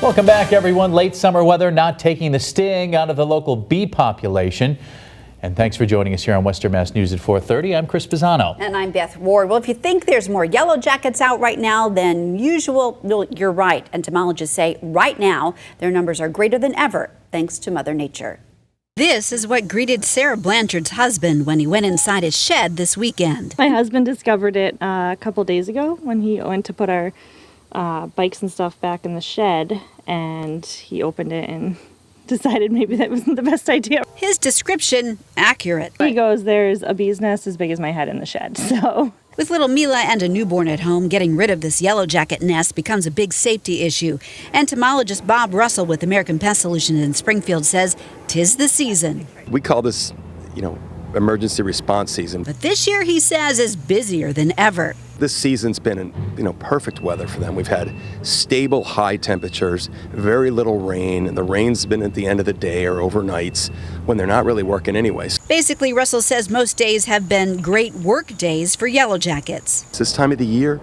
Welcome back, everyone. Late summer weather not taking the sting out of the local bee population. And thanks for joining us here on Western Mass News at 4:30. I'm Chris Pisano. And I'm Beth Ward. Well, if you think there's more yellow jackets out right now than usual, you're right. Entomologists say right now their numbers are greater than ever, thanks to Mother Nature. This is what greeted Sarah Blanchard's husband when he went inside his shed this weekend. My husband discovered it a couple days ago when he went to put our bikes and stuff back in the shed, and he opened it and decided maybe that wasn't the best idea. His description accurate. He goes, there's a bee's nest as big as my head in the shed, so. With little Mila and a newborn at home, getting rid of this yellow jacket nest becomes a big safety issue. Entomologist Bob Russell with American Pest Solutions in Springfield says 'tis the season. We call this, emergency response season. But this year, he says, is busier than ever. This season's been perfect weather for them. We've had stable high temperatures, very little rain, and the rain's been at the end of the day or overnights when they're not really working anyways. Basically, Russell says most days have been great work days for yellow jackets. It's this time of the year,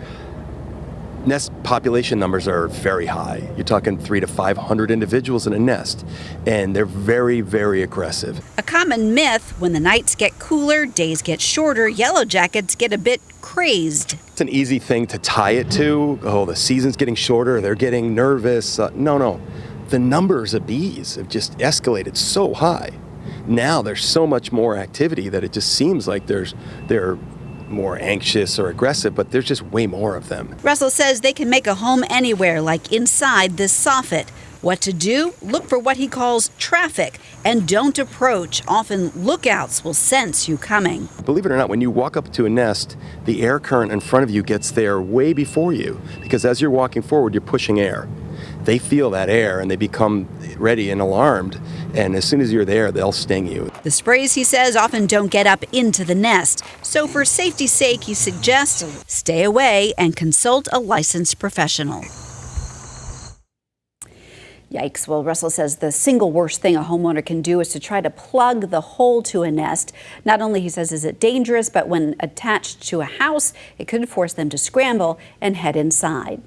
nest population numbers are very high. You're talking 300 to 500 individuals in a nest, and they're very, very aggressive. A common myth, when the nights get cooler, days get shorter, yellow jackets get a bit crazed. It's an easy thing to tie it to. Oh, the season's getting shorter, they're getting nervous. No. The numbers of bees have just escalated so high. Now there's so much more activity that it just seems like they're more anxious or aggressive, but there's just way more of them. Russell says they can make a home anywhere, like inside this soffit. What to do? Look for what he calls traffic and don't approach. Often lookouts will sense you coming. Believe it or not, when you walk up to a nest, the air current in front of you gets there way before you, because as you're walking forward, you're pushing air. They feel that air and they become ready and alarmed, and as soon as you're there, they'll sting you. The sprays, he says, often don't get up into the nest. So for safety's sake, he suggests stay away and consult a licensed professional. Yikes. Well, Russell says the single worst thing a homeowner can do is to try to plug the hole to a nest. Not only, he says, is it dangerous, but when attached to a house, it could force them to scramble and head inside.